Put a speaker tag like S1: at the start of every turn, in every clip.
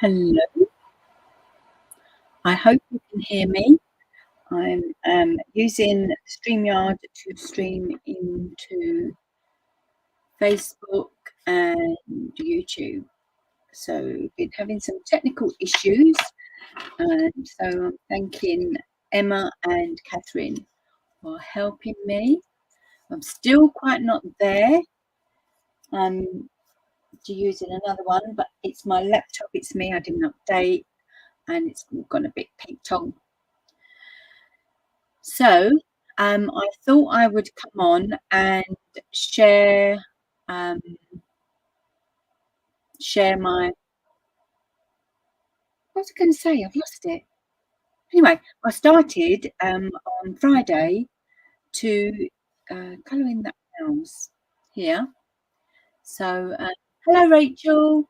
S1: Hello, I hope you can hear me. I'm using StreamYard to stream into Facebook and YouTube. So been having some technical issues, and so I'm thanking Emma and Catherine for helping me. I'm still quite not there. I'm using another one, but it's my laptop. It's me. I didn't update, and it's gone a bit pink-tongue. So I thought I would come on and share my, what was I going to say? I've lost it. Anyway, I started on Friday to colour in that house here. So hello, Rachel.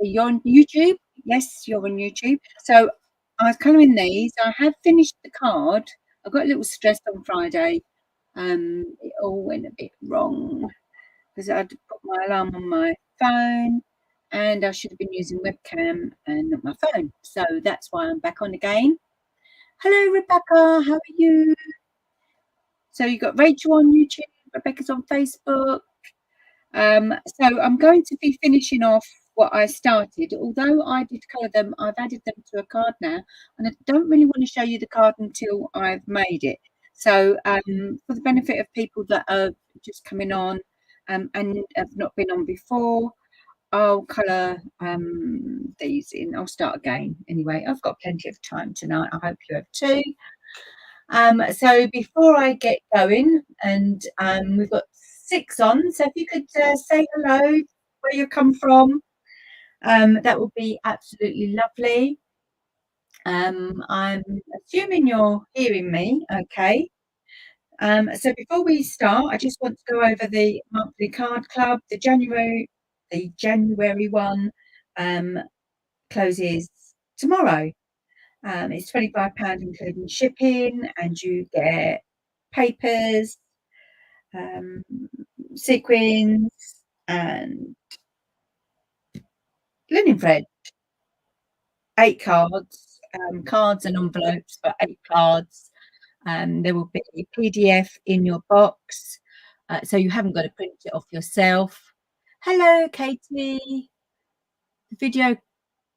S1: You're on YouTube? Yes, you're on YouTube. So I was colouring these. I have finished the card. I got a little stressed on Friday. It all went a bit wrong because I'd put my alarm on my phone and I should have been using webcam and not my phone. So that's why I'm back on again. Hello, Rebecca. How are you? So you got Rachel on YouTube. Rebecca's on Facebook. So I'm going to be finishing off what I started. Although I did colour them, I've added them to a card now, and I don't really want to show you the card until I've made it. So for the benefit of people that are just coming on and have not been on before, I'll colour these in. I'll start again. Anyway, I've got plenty of time tonight. I hope you have too. So before I get going, and we've got 6 on, so if you could say hello, where you come from, that would be absolutely lovely. I'm assuming you're hearing me okay. So before we start, I just want to go over the monthly card club. The January one closes tomorrow. It's £25 including shipping, and you get papers, sequins, and linen thread. 8 cards, cards and envelopes for 8 cards. There will be a PDF in your box, so you haven't got to print it off yourself. Hello, Katie. The video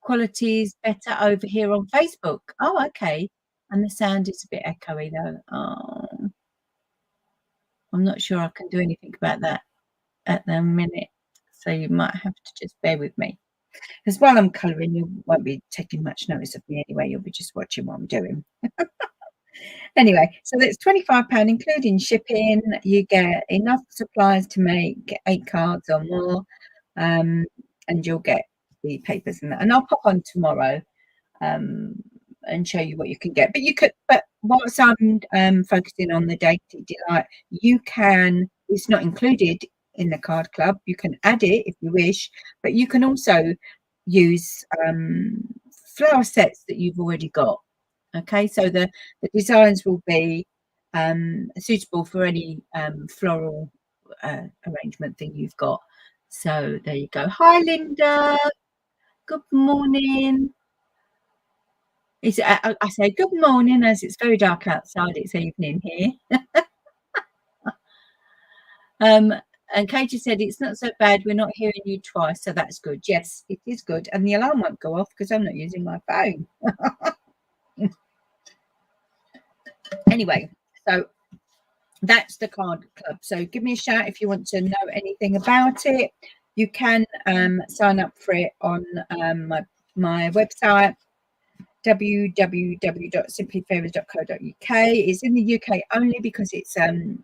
S1: quality is better over here on Facebook. Oh, okay. And the sound is a bit echoey though. Oh, I'm not sure I can do anything about that at the minute, so you might have to just bear with me, because while I'm colouring you won't be taking much notice of me anyway. You'll be just watching what I'm doing. Anyway, so that's £25 including shipping. You get enough supplies to make 8 cards or more, and you'll get the papers and that. And I'll pop on tomorrow and show you what you can get. But you could, but whilst I'm focusing on the Dainty Delight, you can, it's not included in the card club. You can add it if you wish, but you can also use flower sets that you've already got. Okay, so the designs will be suitable for any floral arrangement thing you've got. So there you go. Hi, Linda. Good morning. I say good morning as it's very dark outside. It's evening here. And Katie said it's not so bad. We're not hearing you twice, so that's good. Yes, it is good. And the alarm won't go off because I'm not using my phone. Anyway, so that's the card club. So give me a shout if you want to know anything about it. You can sign up for it on my website, www.simplyfairies.co.uk. It's in the UK only because it's a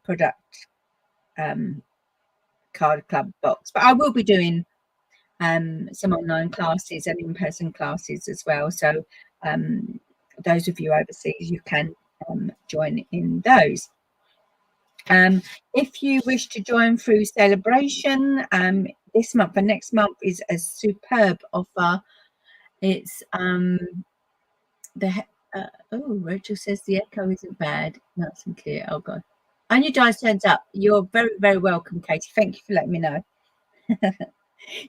S1: product card club box, but I will be doing some online classes and in-person classes as well. So those of you overseas, you can join in those. If you wish to join through Celebration, this month and next month is a superb offer. It's Rachel says the echo isn't bad. Nice and clear. Oh God. And your dice turns up. You're very, very welcome, Katie. Thank you for letting me know.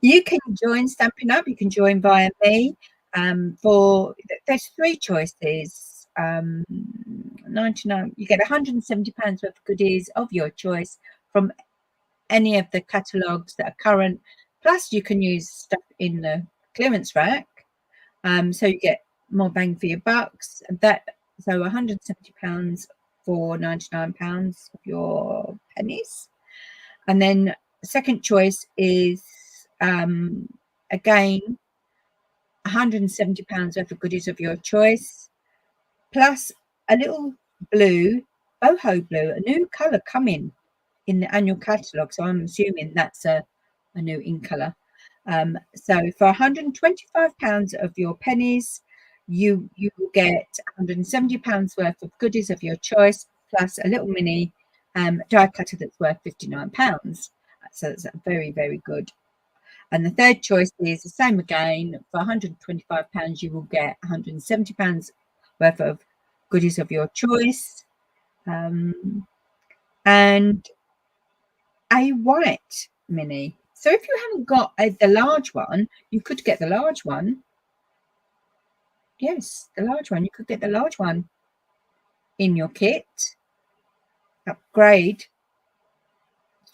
S1: You can join Stampin' Up. You can join via me. There's 3 choices. 99. You get £170 worth of goodies of your choice from any of the catalogues that are current. Plus, you can use stuff in the clearance rack. So you get more bang for your bucks. So £170 for £99 of your pennies. And then second choice is again £170 worth of goodies of your choice, plus a little blue, boho blue, a new colour coming in the annual catalogue. So I'm assuming that's a new in colour. So for £125 of your pennies, you will get £170 worth of goodies of your choice, plus a little mini die cutter that's worth £59. So that's very, very good. And the third choice is the same again. For £125, you will get £170 worth of goodies of your choice, and a white mini. So if you haven't got the large one, you could get the large one. Yes, the large one. You could get the large one in your kit. Upgrade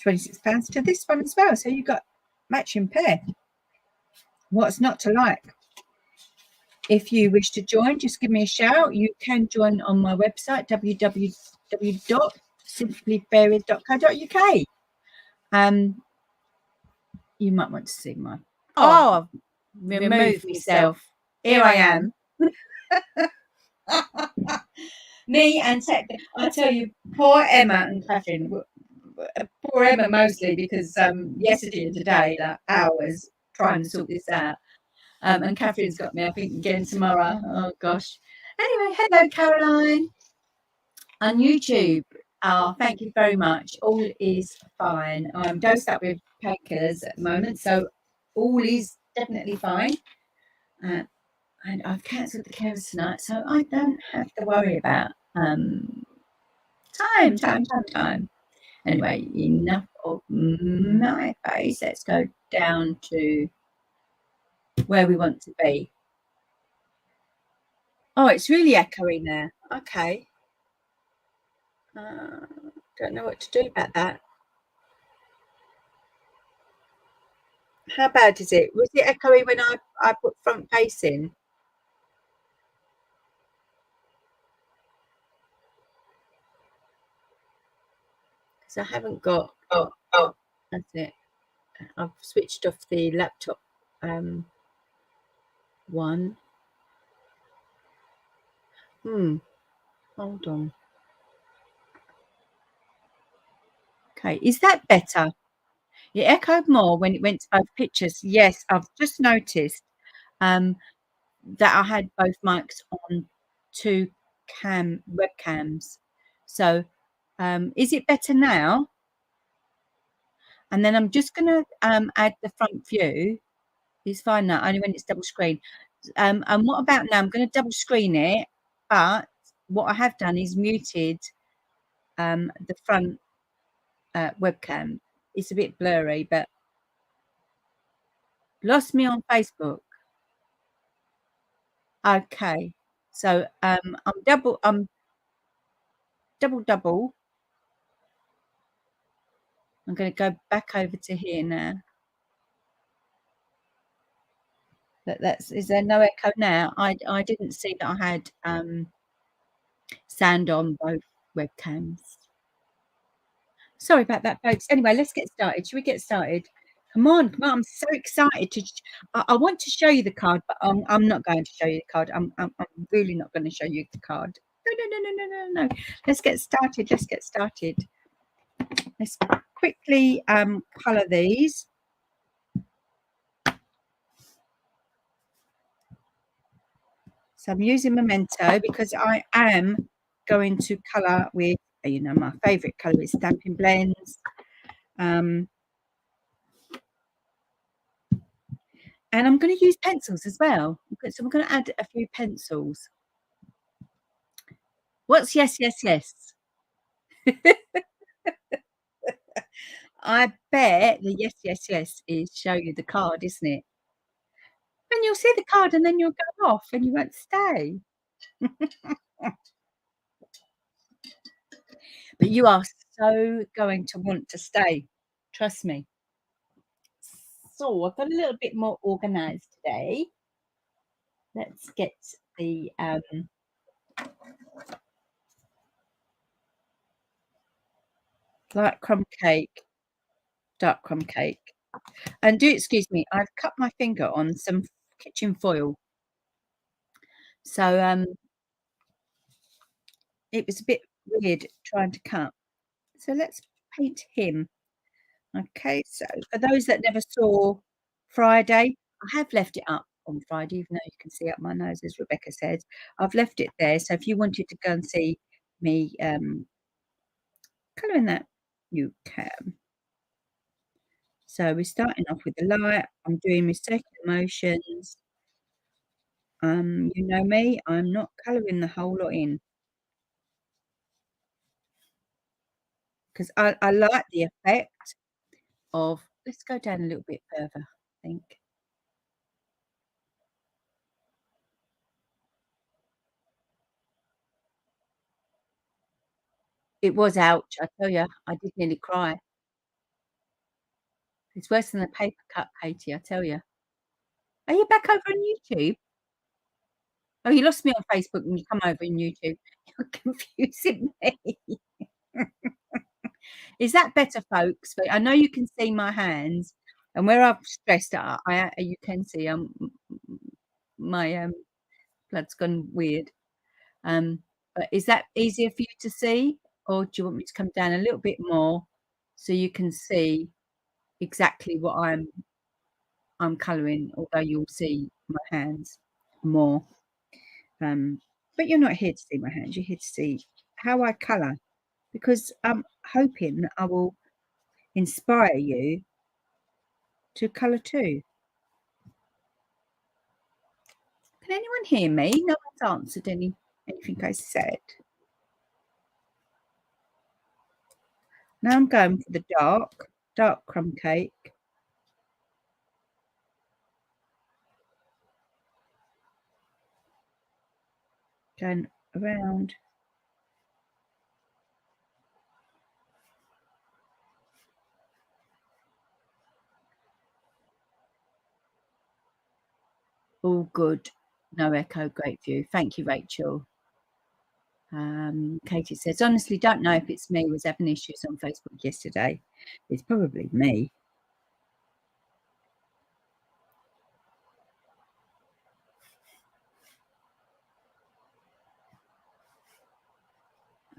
S1: £26 to this one as well. So you got matching pair. What's not to like? If you wish to join, just give me a shout. You can join on my website, www.simplyfairies.co.uk. You might want to see my...
S2: Oh, remove myself. Here I am.
S1: Me and Tech. I tell you, poor Emma and Catherine. Poor Emma mostly because yesterday and today, like hours trying to sort this out. And Catherine's got me, I think, again tomorrow. Oh gosh. Anyway, hello Caroline on YouTube. Thank you very much. All is fine. I'm dosed up with painkillers at the moment, so all is definitely fine. And I've cancelled the carers tonight, so I don't have to worry about time. Anyway, enough of my face. Let's go down to where we want to be. Oh, it's really echoey now. Okay. Don't know what to do about that. How bad is it? Was it echoey when I put front face in? Because I haven't got... Oh, that's it. I've switched off the laptop one. Hold on. Okay, is that better? It echoed more when it went to both pictures. Yes, I've just noticed that I had both mics on 2 webcams. So is it better now? And then I'm just going to add the front view. It's fine now, only when it's double screen. And what about now? I'm going to double screen it, but what I have done is muted the front webcam. It's a bit blurry, but lost me on Facebook. Okay, so I'm double. I'm going to go back over to here now. Is there no echo now? I didn't see that I had sound on both webcams. Sorry about that, folks. Anyway, let's get started. Should we get started? Come on. I'm so excited to... I want to show you the card, but I'm not going to show you the card. I'm really not going to show you the card. No. Let's get started. Let's quickly colour these. So I'm using Memento because I am going to colour with, my favourite colour is Stampin' Blends. And I'm going to use pencils as well. So we're going to add a few pencils. What's yes? I bet the yes, yes, yes is show you the card, isn't it? And you'll see the card and then you'll go off and you won't stay. But you are so going to want to stay. Trust me. So I've got a little bit more organized today. Let's get the light crumb cake, dark crumb cake. And do excuse me, I've cut my finger on some kitchen foil. So it was a bit weird trying to cut. So let's paint him. Okay, so for those that never saw Friday, I have left it up on Friday, even though you can see up my nose, as Rebecca said. I've left it there. So if you wanted to go and see me colouring that, you can. So we're starting off with the light. I'm doing my circular motions. You know me, I'm not colouring the whole lot in because I like the effect of, let's go down a little bit further, I think. It was ouch, I tell you, I did nearly cry. It's worse than a paper cut, Katie, I tell you. Are you back over on YouTube? Oh, you lost me on Facebook and you come over on YouTube. You're confusing me. Is that better, folks? But I know you can see my hands, and where I've stressed out, you can see my blood's gone weird. But is that easier for you to see, or do you want me to come down a little bit more so you can see exactly what I'm colouring, although you'll see my hands more. But you're not here to see my hands, you're here to see how I colour, because I'm hoping that I will inspire you to colour too. Can anyone hear me? No one's answered anything I said. Now I'm going for the dark crumb cake. Going around. All good. No echo, great view. Thank you, Rachel. Katie says, honestly, don't know if it's me who was having issues on Facebook yesterday. It's probably me.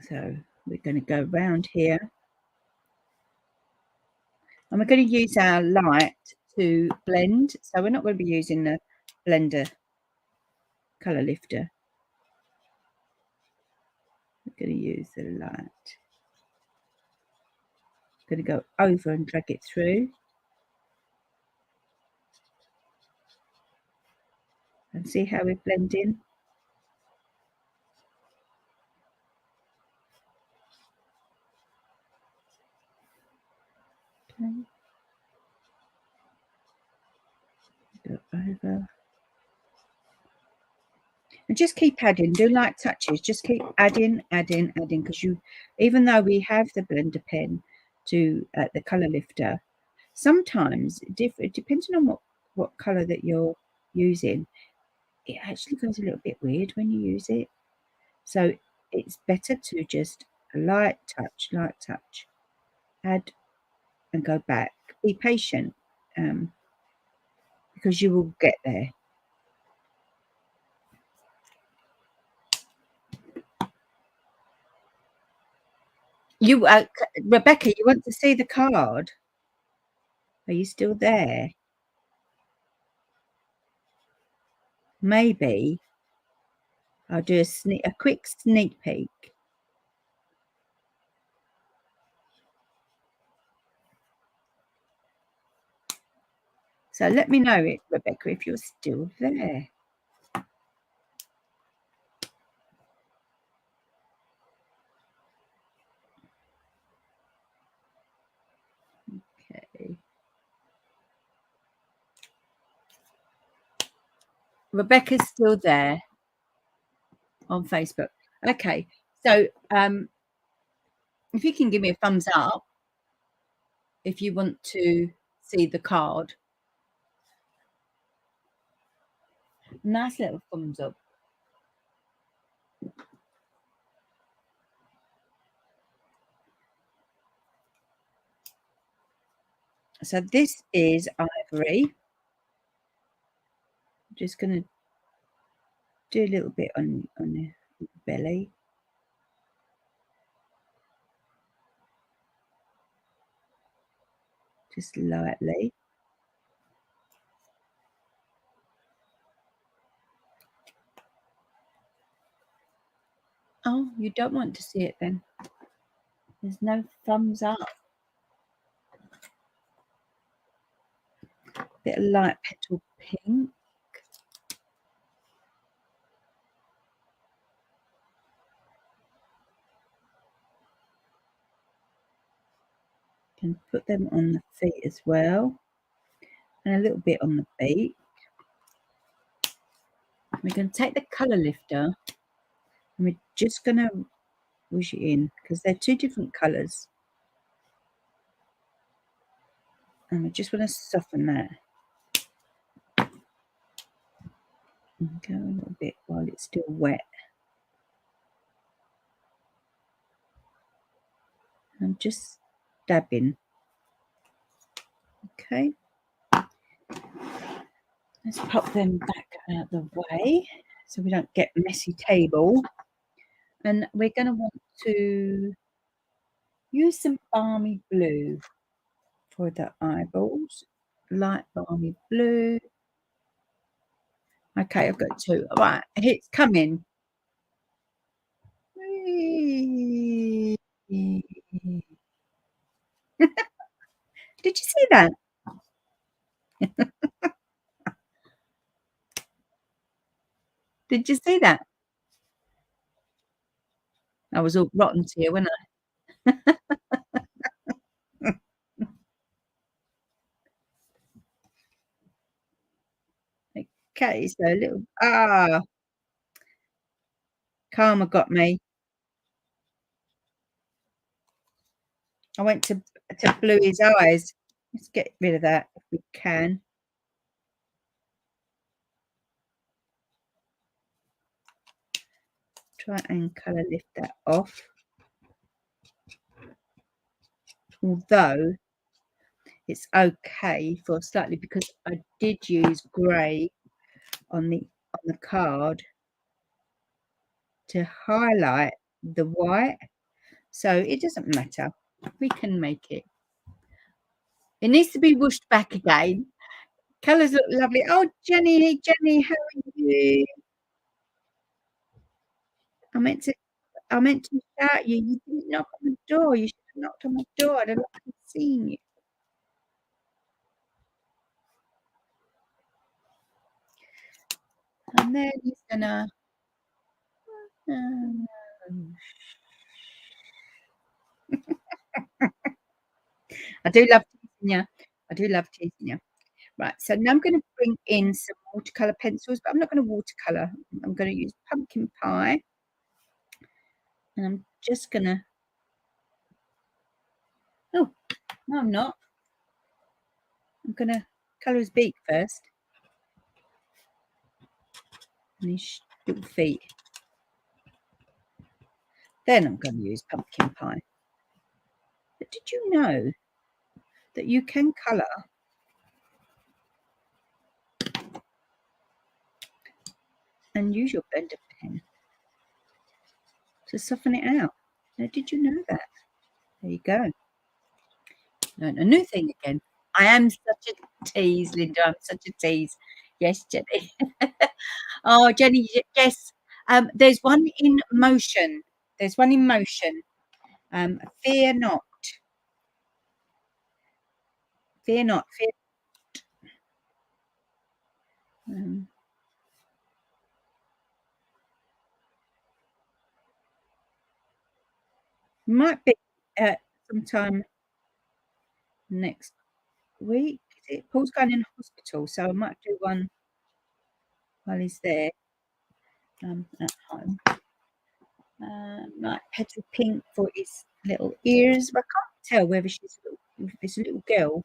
S1: So we're going to go around here. And we're going to use our light to blend. So we're not going to be using the blender colour lifter. We're going to use the light. Going to go over and drag it through. And see how we're blending. Okay. Go over. And just keep adding, do light touches, just keep adding, because even though we have the blender pen to the colour lifter, sometimes depending on what colour that you're using, it actually goes a little bit weird when you use it. So it's better to just light touch, add and go back. Be patient, because you will get there. You, Rebecca, you want to see the card? Are you still there? Maybe I'll do a quick sneak peek. So let me know, Rebecca, if you're still there. Rebecca's still there on Facebook. Okay, so if you can give me a thumbs up if you want to see the card. Nice little thumbs up. So this is ivory. I'm just going to do a little bit on the belly. Just lightly. Oh, you don't want to see it then. There's no thumbs up. Bit of light petal pink. Can put them on the feet as well, and a little bit on the beak. We're going to take the colour lifter and we're just going to push it in because they're two different colours, and we just want to soften that and go a little bit while it's still wet. I'm just dabbing. Okay, let's pop them back out of the way so we don't get messy table. And we're going to want to use some balmy blue for the eyeballs. Light balmy blue. Okay, I've got two. All right, it's coming. Did you see that? Did you see that? I was all rotten to you, wasn't I? Okay, so a little karma got me. I went to blue his eyes. Let's get rid of that if we can. Try and colour lift that off. Although it's okay for slightly, because I did use grey on the card to highlight the white, so it doesn't matter. We can make it. It needs to be washed back again. Colours look lovely. Oh, Jenny, how are you? I meant to shout you. You didn't knock on the door. You should have knocked on the door. I'd have loved to seen you. And then he's gonna. I do love teasing you. I do love teasing you. Right, so now I'm going to bring in some watercolour pencils, but I'm not going to watercolour. I'm going to use pumpkin pie. And I'm just going to... Oh, no, I'm not. I'm going to colour his beak first. And his little feet. Then I'm going to use pumpkin pie. But did you know that you can colour and use your blender pen to soften it out? Now, did you know that? There you go. Learn a new thing again. I am such a tease, Linda. I'm such a tease. Yes, Jenny. Oh, Jenny, yes. There's one in motion. There's one in motion. Fear not. Fear not. Fear. Might be sometime next week. Paul's going in hospital, so I might do one while he's there at home. Like petal pink for his little ears. But I can't tell whether if it's a little girl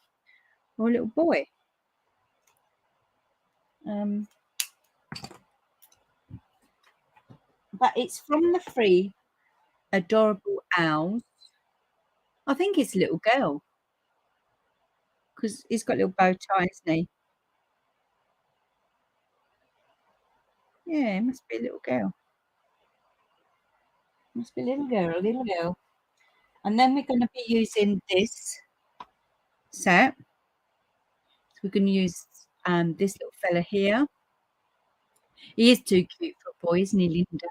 S1: or a little boy. But it's from the 3 Adorable Owls. I think it's a little girl because he's got a little bow tie, isn't he? Yeah, it must be a little girl. Must be a little girl, little girl. And then we're going to be using this set. So we're going to use this little fella here. He is too cute for a boy, isn't he, Linda?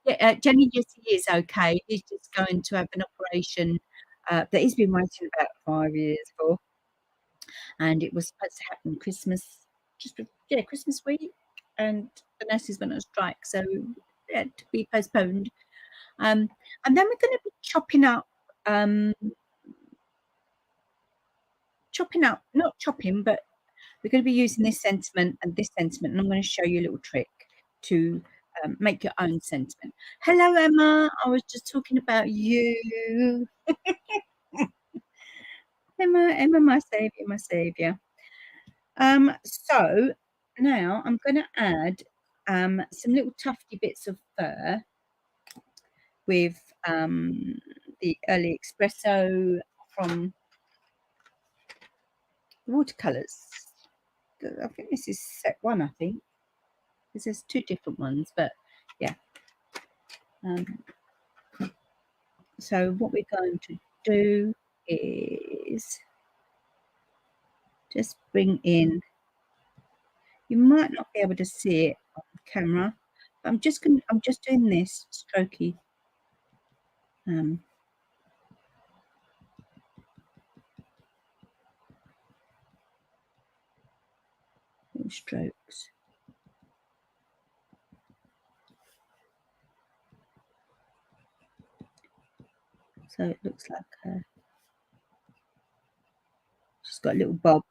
S1: Yeah, Jenny, yes, he is okay. He's just going to have an operation that he's been waiting about 5 years for. And it was supposed to happen Christmas, Christmas week. And the nurses went on strike, so it had to be postponed. And then we're going to be chopping up, not chopping, but we're going to be using this sentiment and this sentiment, and I'm going to show you a little trick to make your own sentiment. Hello, Emma. I was just talking about you. Emma, my saviour, my saviour. So now I'm going to add some little tufty bits of fur with the early espresso from watercolors. I think this is set 1, I think, because there's 2 different ones, but yeah. So what we're going to do is just bring in, you might not be able to see it on camera, but I'm just doing this strokey little strokes. So it looks like she's got a little bob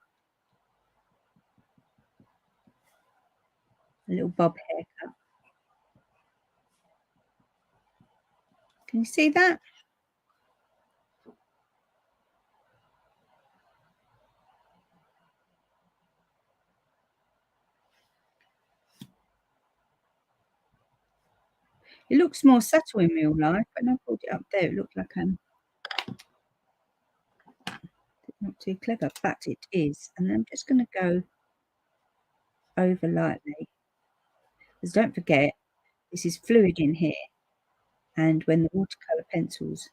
S1: haircut. Can you see that? It looks more subtle in real life, and I pulled it up there. It looked like not too clever, but it is. And I'm just going to go over lightly, because don't forget this is fluid in here, and when the watercolor pencils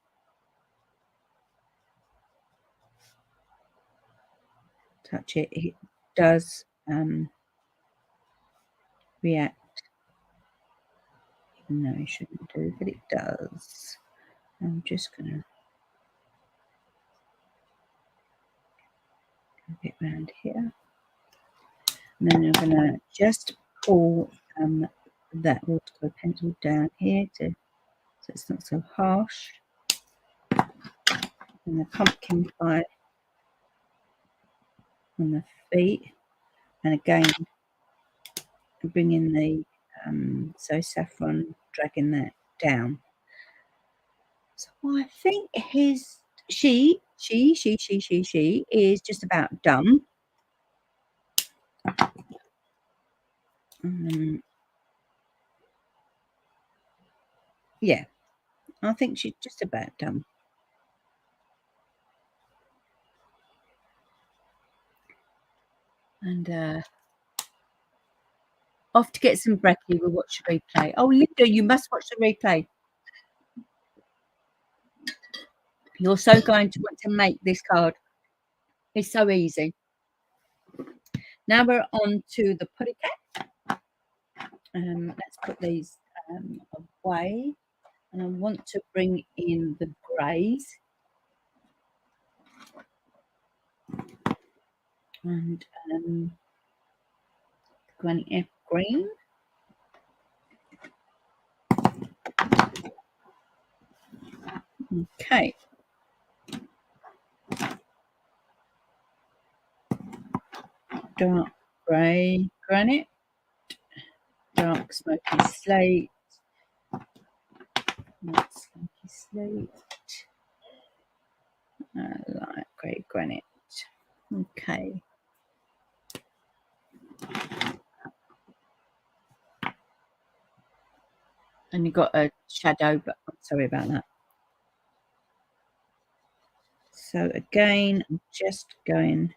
S1: touch it, it does react. Even though it shouldn't do, but it does. I'm just gonna go a bit round here, and then I'm gonna just pull that watercolor pencil down here so it's not so harsh. And the pumpkin pie on the feet, and again bringing the so saffron, dragging that down. So I think she is just about done. Yeah, I think she's just about done. And off to get some brekkie. We'll watch the replay. Oh, Linda, you must watch the replay. You're so going to want to make this card. It's so easy. Now we're on to the putty cat. Let's put these away. And I want to bring in the greys. And Granny F green. Okay. Dark grey granite. dark smoky slate. Light smoky slate. Light grey granite. Okay. And you got a shadow, but I'm sorry about that. So again, I'm just going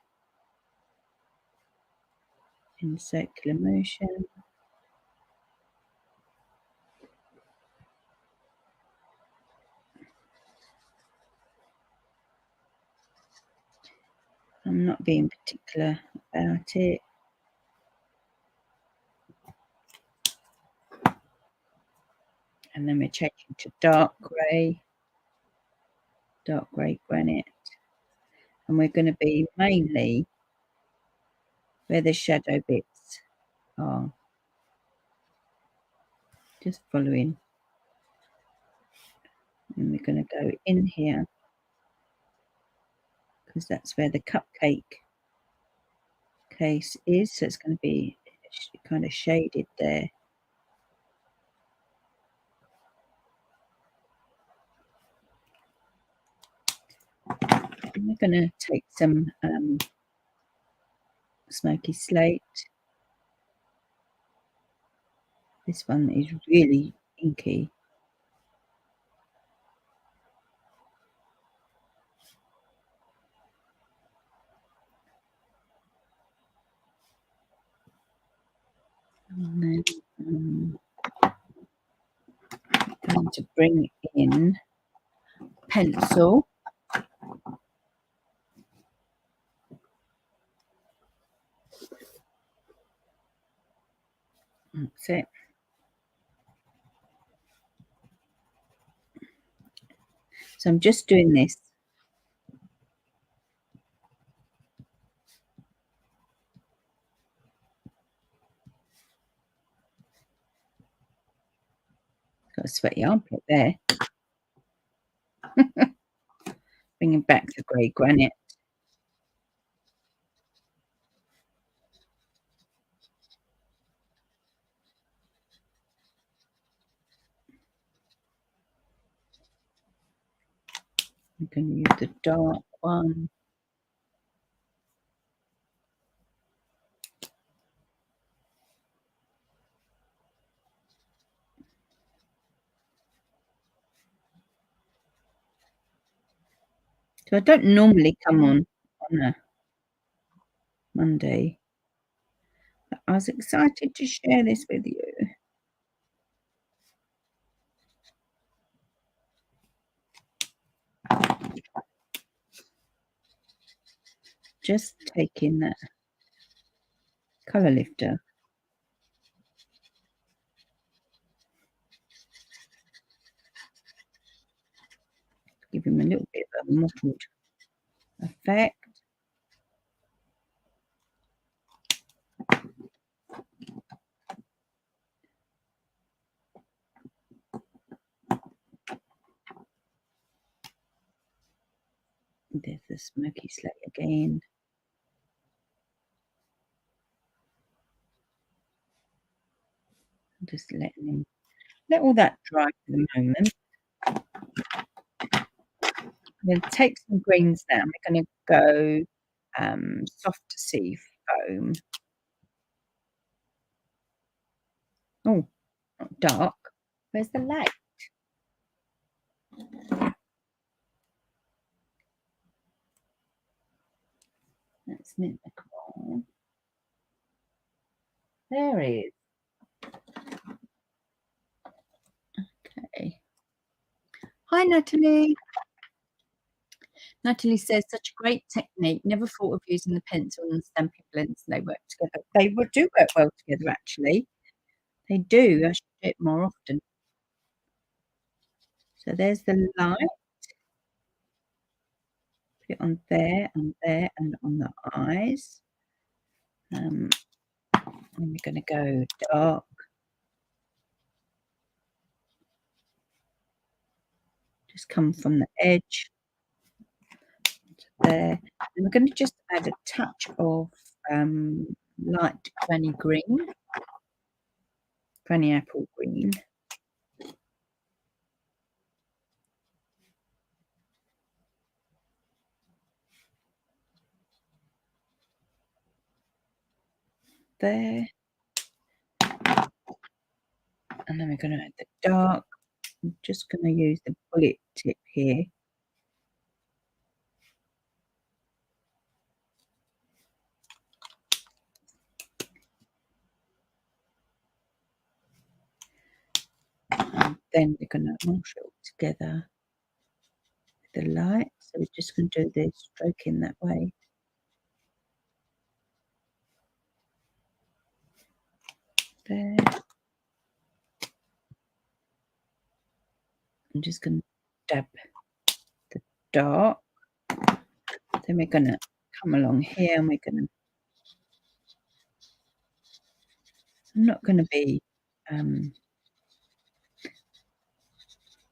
S1: in circular motion. I'm not being particular about it. And then we're changing to dark grey granite. And we're going to be mainly where the shadow bits are. Just following. And we're going to go in here because that's where the cupcake case is. So it's going to be kind of shaded there. And we're going to take some smoky slate. This one is really inky. And then I'm going to bring in pencil. That's it. So I'm just doing this. Got a sweaty armpit there. Bringing back the grey granite. I'm going to use the dark one. So I don't normally come on a Monday, but I was excited to share this with you. Just taking that colour lifter. Give him a little bit of a mottled effect. There's the smoky slate again. Just letting him let all that dry for the moment. I'm going to take some greens now. We're going to go soft sea foam. Oh, not dark. Where's the light? That's mint the corn. There he is. Okay. Hi, Natalie. Natalie says, such a great technique. Never thought of using the pencil and the stamping blends. They work together. They do work well together, actually. They do. I should do it more often. So there's the light. Put it on there and there and on the eyes. And we're going to go dark. Just come from the edge to there. And we're going to just add a touch of light granny green. Granny apple green. There. And then we're going to add the dark. I'm just going to use the bullet tip here. And then we're going to wash it all together with the light. So we're just going to do the stroking that way. There. I'm just going to dab the dark. Then we're going to come along here and we're going to, I'm not going to be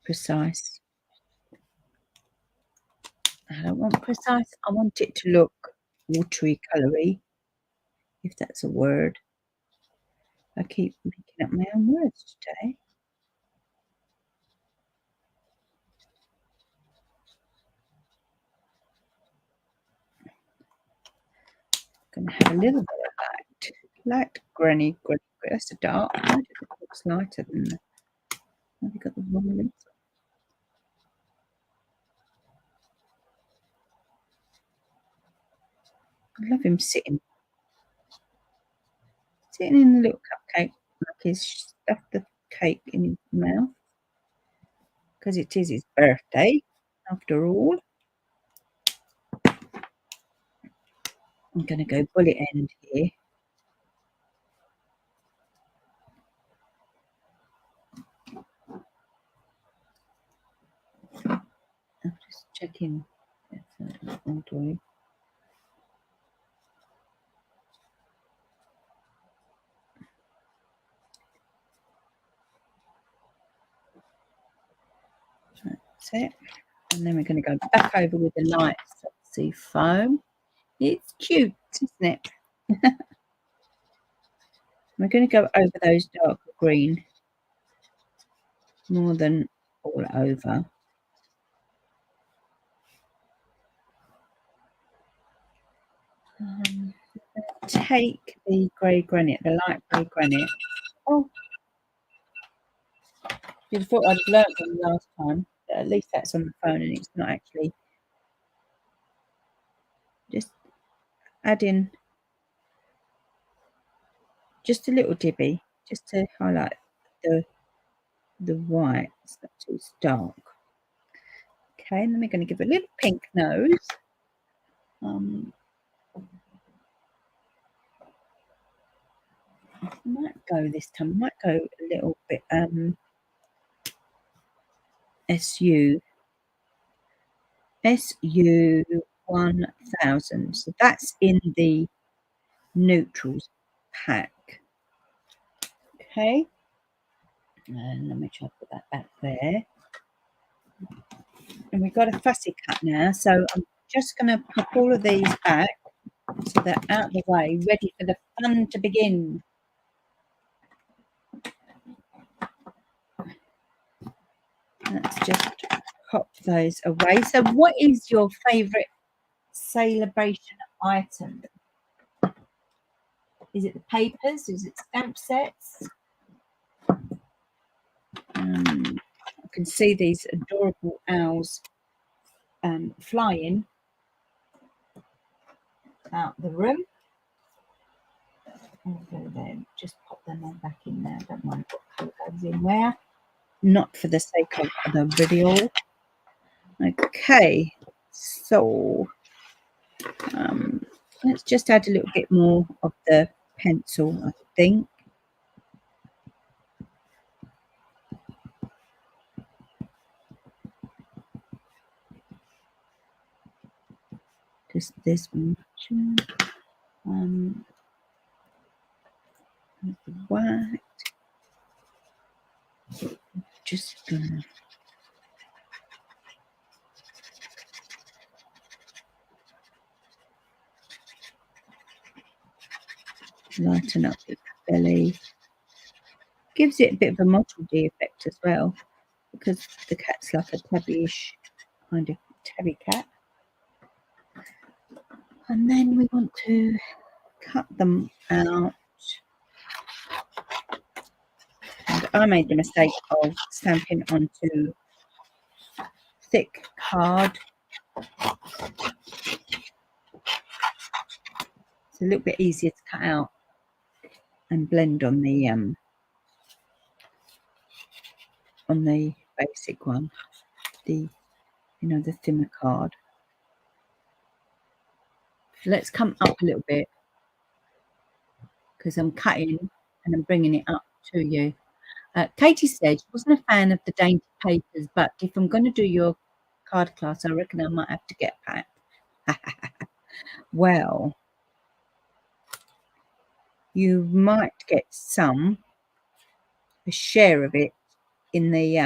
S1: precise. I don't want precise. I want it to look watery colory, if that's a word. I keep picking up my own words today. Going to have a little bit of light granny. That's a dark. Why does it looks lighter than that? Have you got the wrong lid? I love him sitting in the little cupcake, like he's stuffed the cake in his mouth, because it is his birthday, after all. I'm going to go bullet end here. I'm just checking. That's all doing. That's it. And then we're going to go back over with the light Soxy foam. It's cute, isn't it? We're going to go over those darker green more than all over. Take the grey granite, the light grey granite. Oh, you'd have thought I'd learnt them last time. But at least that's on the phone and it's not actually. Just add in just a little dibby, just to highlight the white. It's not too dark. Okay, and then we're going to give a little pink nose. I might go this time. I might go a little bit SU 1000. So that's in the neutrals pack. Okay, and let me try to put that back there. And we've got a fussy cut now, so I'm just going to pop all of these back so they're out of the way, ready for the fun to begin. Let's just pop those away. So what is your favourite celebration item? Is it the papers? Is it stamp sets? I can see these adorable owls flying out the room. Then just pop them all back in there. Don't mind what colour goes in where. Not for the sake of the video. Okay, so let's just add a little bit more of the pencil, I think. Just this much. The white. Just gonna lighten up the belly. Gives it a bit of a Model D effect as well, because the cat's like a tabbyish kind of tabby cat. And then we want to cut them out. And I made the mistake of stamping onto thick card. It's a little bit easier to cut out and blend on the basic one, the the thinner card. Let's come up a little bit because I'm cutting and I'm bringing it up to you. Katie said she wasn't a fan of the dainty papers, but if I'm going to do your card class, I reckon I might have to get a pack. Well, you might get a share of it in the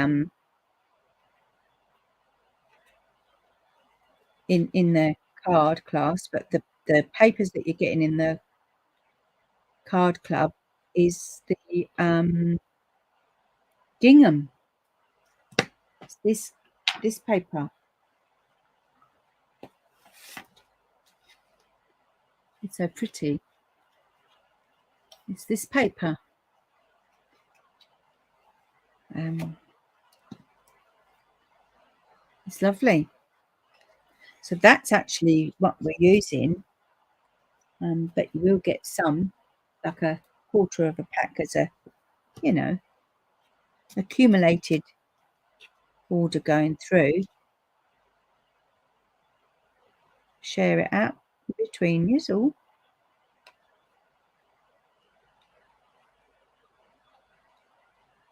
S1: in the card class, but the papers that you're getting in the card club is the gingham. It's this paper. It's so pretty. It's this paper. It's lovely. So that's actually what we're using. But you will get some, like a quarter of a pack as a, accumulated order going through. Share it out between you all.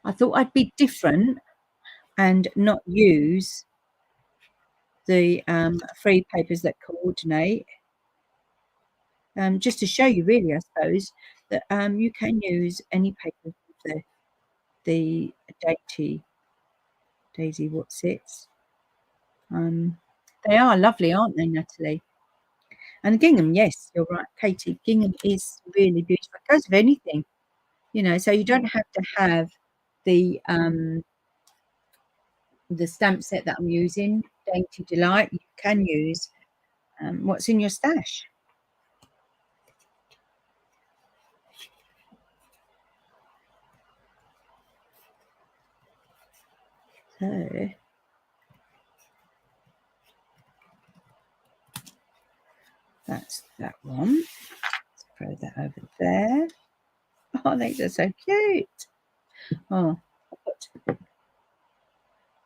S1: I thought I'd be different and not use the free papers that coordinate. Just to show you, really, I suppose, that you can use any paper with the Daisy Whatsits. They are lovely, aren't they, Natalie? And the gingham, yes, you're right, Katie. Gingham is really beautiful. It goes with anything, so you don't have to have the stamp set that I'm using, Dainty Delight. You can use what's in your stash. So that's that one. Let's throw that over there. Oh, these are so cute. Oh,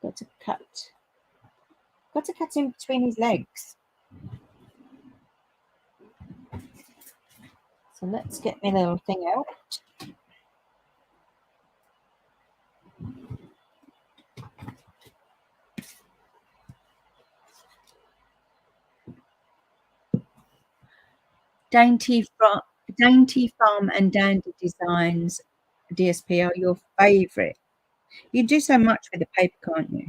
S1: got to cut in between his legs. So let's get my little thing out. Dainty Farm and Dandy Designs DSP are your favourite. You do so much with the paper, can't you?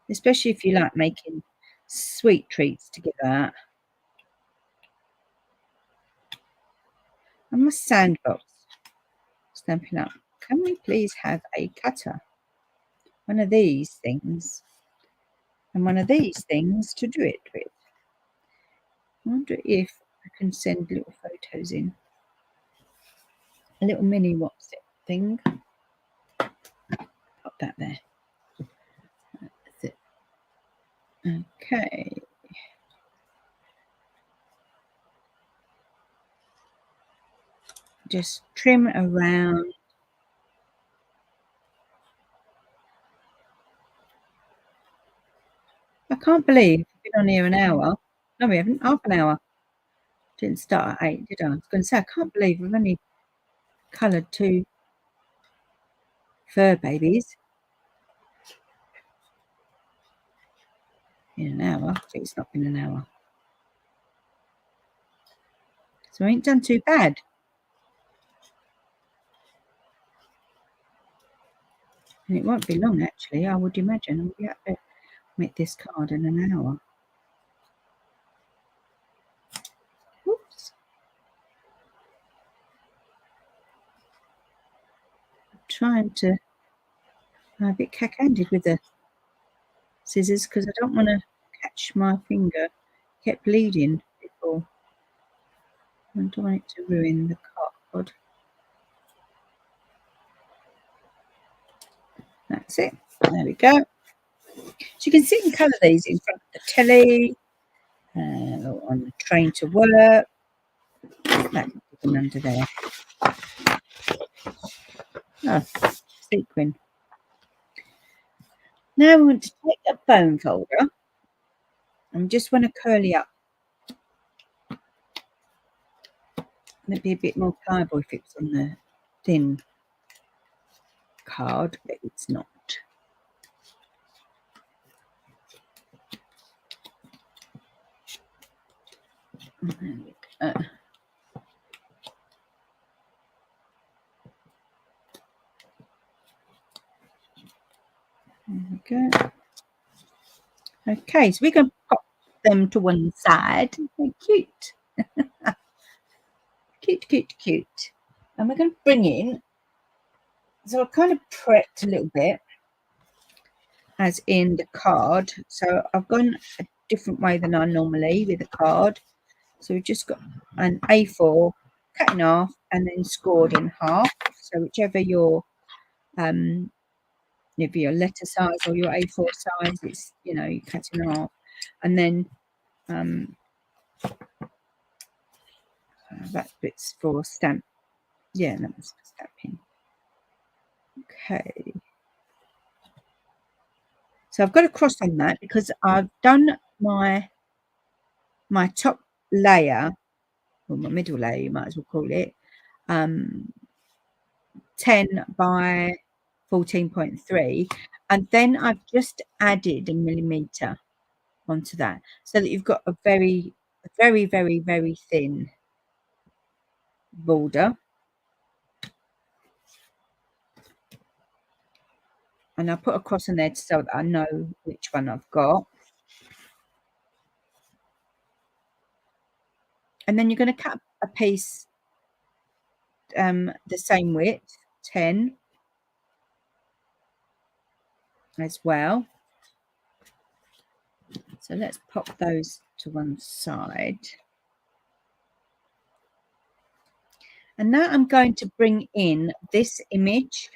S1: Especially if you like making sweet treats to give out. And my sandbox, Stampin' Up. Can we please have a cutter? One of these things and one of these things to do it with. I wonder if I can send little photos in. A little mini what's it thing. Pop that there. That's it. Okay. Just trim around. I can't believe we've been on here an hour. No, we haven't. Half an hour. Didn't start at 8, did I? I was going to say, I can't believe we've only coloured 2 fur babies in an hour. I think it's not been an hour. So I ain't done too bad. And it won't be long, actually, I would imagine. I'll be able to make this card in an hour. Oops. trying to a bit cack-handed with the scissors because I don't want to catch my finger. Kept bleeding before. I don't want it to ruin the cardboard. That's it. There we go. So you can sit and colour these in front of the telly, or on the train to work. That one under there. Oh, sequin. Now we want to take a bone folder and just want to curly up. It'd be a bit more pliable if it was on the thin card, but it's not. There we go. Okay, so we're going to pop them to one side. They're cute. Cute, cute, cute. And we're going to bring in, so I kind of prepped a little bit, as in the card. So I've gone a different way than I normally with the card. So we've just got an A4 cut in half and then scored in half. So whichever your maybe your letter size or your A4 size, it's, you know, you cut in half, and then that bit's for stamp. Yeah, that was for stamping. Okay. So I've got a cross on that because I've done my top layer, or my middle layer, you might as well call it, 10 by 14.3, and then I've just added a millimetre onto that so that you've got a very, very, very, very thin border. And I'll put a cross on there so that I know which one I've got. And then you're going to cut a piece the same width, 10 as well. So let's pop those to one side. And now I'm going to bring in this image,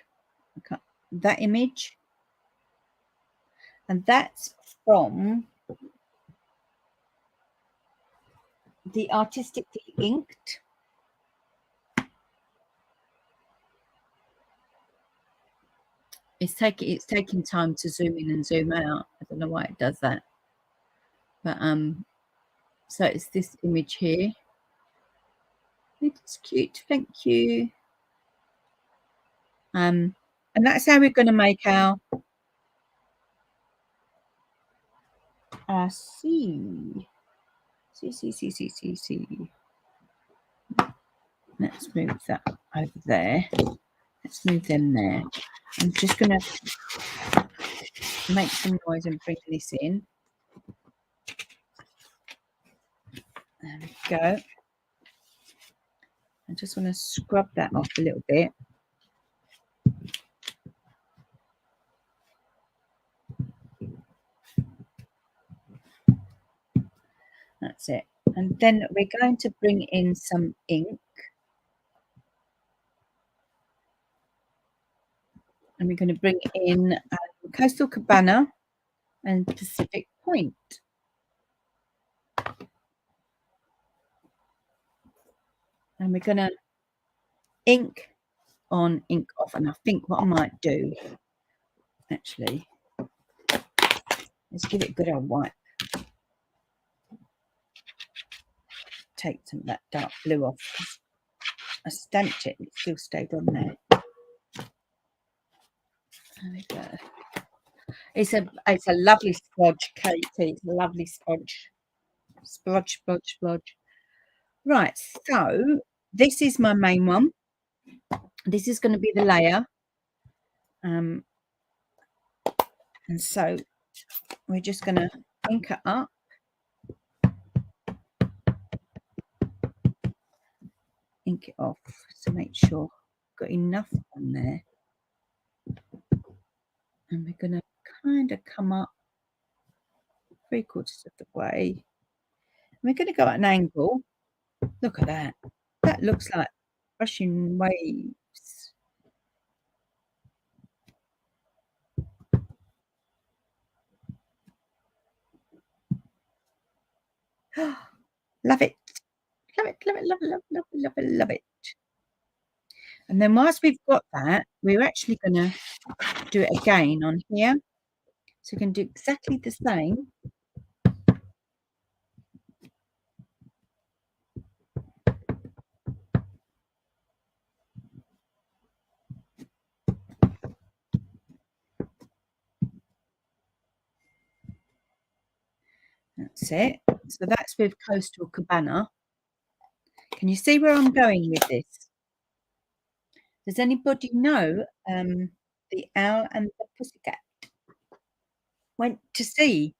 S1: that image, and that's from the Artistically Inked. It's taking time to zoom in and zoom out. I don't know why it does that, but so it's this image here. It's cute, thank you. And that's how we're going to make our C. Let's move that over there. Let's move them there. I'm just going to make some noise and bring this in. There we go. I just want to scrub that off a little bit. That's it. And then we're going to bring in some ink. And we're going to bring in Coastal Cabana and Pacific Point. And we're going to ink on, ink off. And I think what I might do, actually, let's give it a good old wipe. Take some of that dark blue off. I stamped it and it still stayed on there. There we go. It's a lovely splodge, Katie. It's a lovely splodge. Splodge, splodge, splodge. Right, so this is my main one. This is going to be the layer. And so we're just going to ink it up. Ink it off to make sure I've got enough on there. And we're going to kind of come up 3/4 of the way. And we're going to go at an angle. Look at that. That looks like rushing waves. Love it. Love it, love it, love it, love it, love it, love it, love it. And then whilst we've got that, we're actually going to do it again on here. So we're going to do exactly the same. That's it. So that's with Coastal Cabana. Can you see where I'm going with this? Does anybody know the Owl and the Pussycat went to sea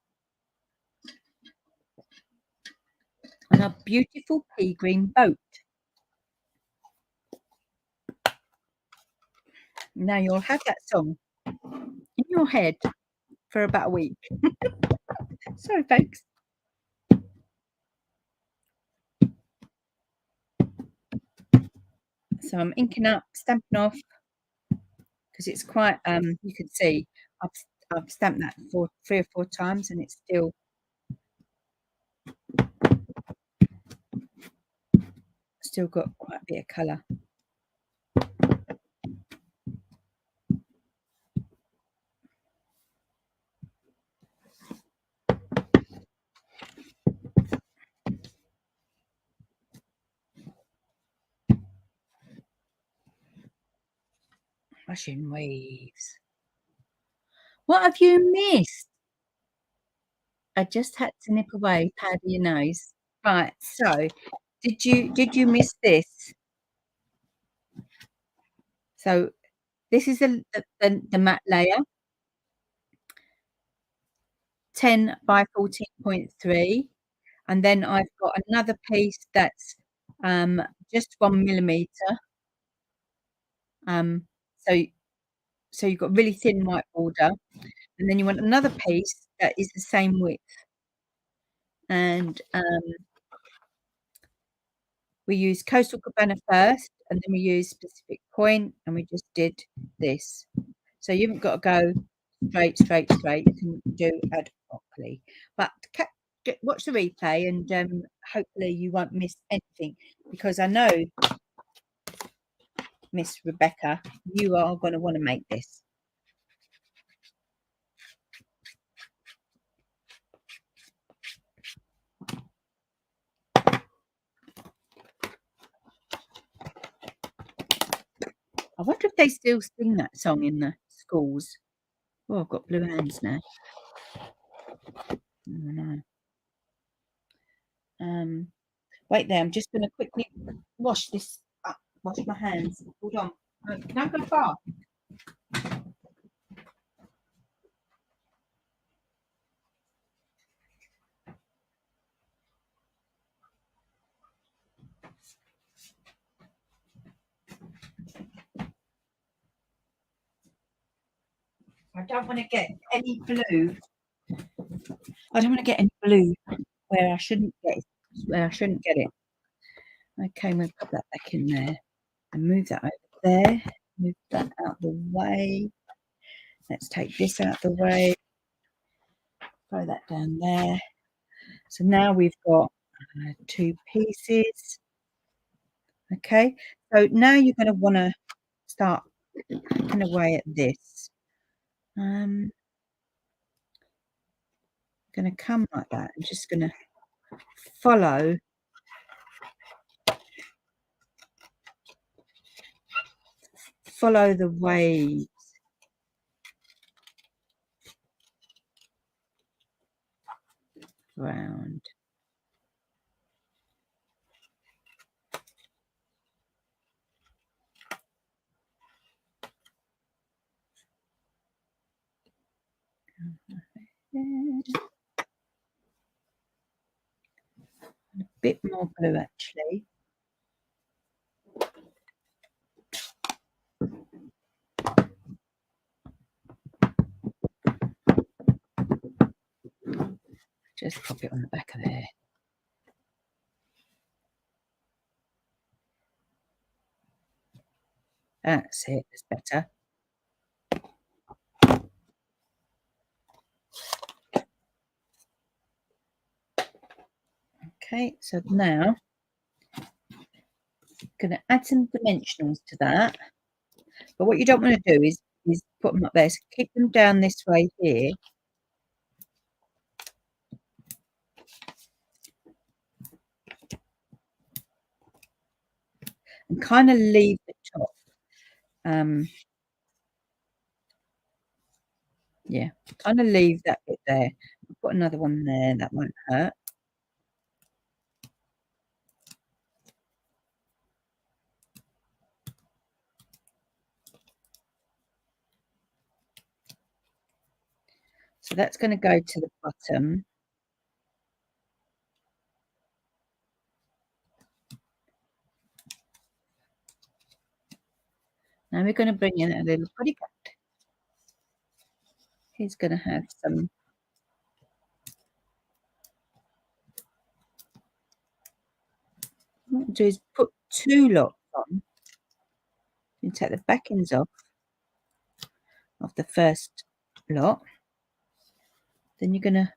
S1: on a beautiful pea green boat? Now you'll have that song in your head for about a week. Sorry, folks. So I'm inking up, stamping off, because it's quite, you can see I've stamped that 3 or 4 times and it's still got quite a bit of colour. Rushing waves. What have you missed? I just had to nip away, powder your nose. Right, so did you miss this? So this is the matte layer, 10 by 14.3, and then I've got another piece that's just 1 millimeter. So you've got really thin white border, and then you want another piece that is the same width. And we use Coastal Cabana first, and then we use Pacific Point, and we just did this. So you haven't got to go straight. You can do ad hocly. But watch the replay, and hopefully you won't miss anything, because I know, Miss Rebecca, you are going to want to make this. I wonder if they still sing that song in the schools. Oh, I've got blue hands now. Oh, no. Wait there, I'm just going to quickly wash this up, wash my hands. Hold on. Can I go far? I don't want to get any blue. I don't want to get any blue where I shouldn't get it. Okay, we'll put that back in there and move that over there. Move that out the way. Let's take this out the way. Throw that down there. So now we've got 2 pieces. Okay, so now you're going to want to start hacking away at this. I'm going to come like that. I'm just going to follow the waves. Round. A bit more blue actually. Just pop it on the back of there. That's it. That's better. Okay, so now I'm going to add some dimensionals to that. But what you don't want to do is put them up there. So keep them down this way here. And kind of leave the top. Yeah, kind of leave that bit there. I'll put another one there. That won't hurt. So that's going to go to the bottom. Now we're going to bring in a little pretty cat. He's going to have some what I'll do is put 2 lots on. You take the back ends off of the first lot. Then you're going to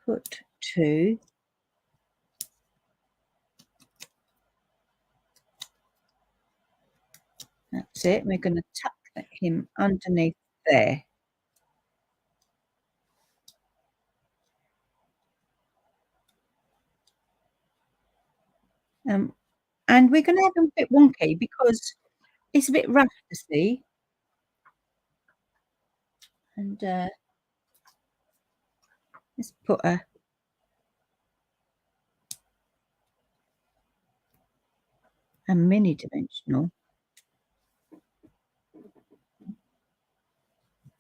S1: put 2. That's it. We're going to tuck him underneath there. And we're going to have them a bit wonky because it's a bit rough to see. And let's put a mini dimensional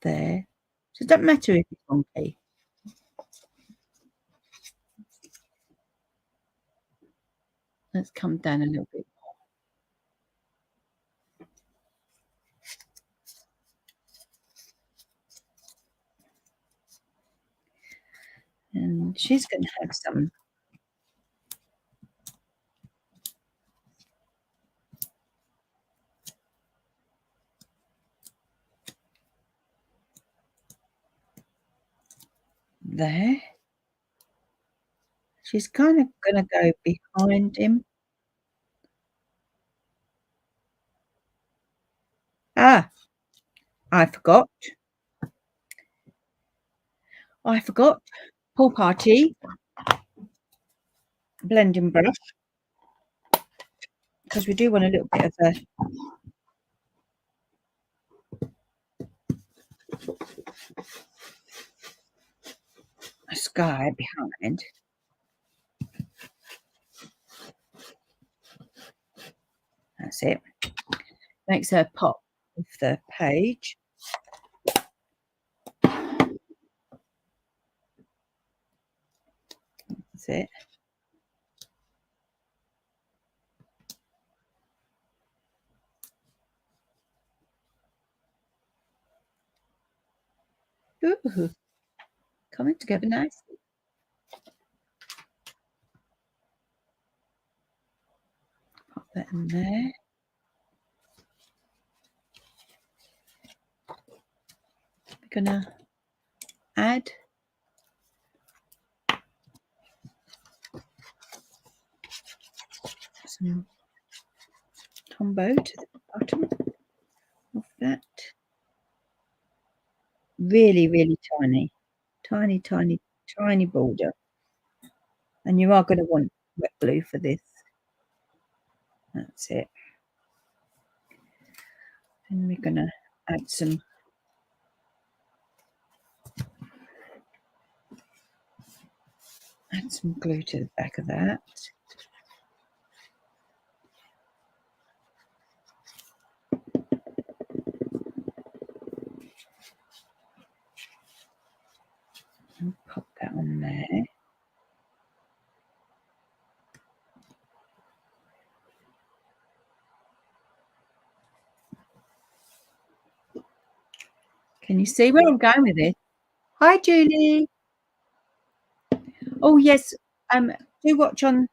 S1: there. So it doesn't matter if it's wonky. Let's come down a little bit more. And she's going to have some there. She's kind of going to go behind him. Ah, I forgot. Pool Party blending brush, because we do want a little bit of a sky behind. That's it. Makes her pop off the page. That's it. Ooh, coming together nicely. Pop that in there. We're gonna add some Tombow to the bottom of that. Really, really tiny border. And you are going to want wet glue for this. That's it. And we're going to add some glue to the back of that. And pop that on there. Can you see where I'm going with this? Hi, Julie. Oh, yes. Do watch on.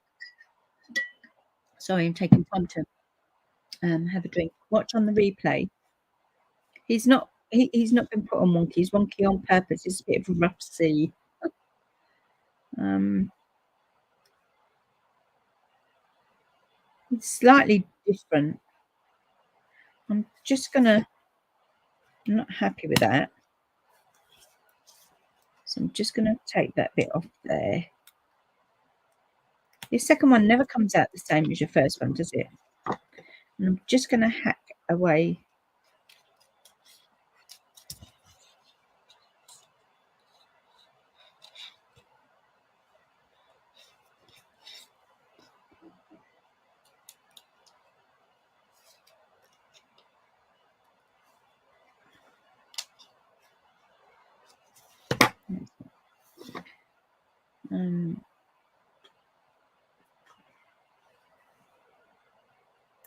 S1: Sorry, I'm taking time to have a drink. Watch on the replay. He's not been put on wonky. He's wonky on purpose. It's a bit of a rough sea. It's slightly different. I'm not happy with that. So I'm just gonna take that bit off there. Your second one never comes out the same as your first one, does it? And I'm just gonna hack away.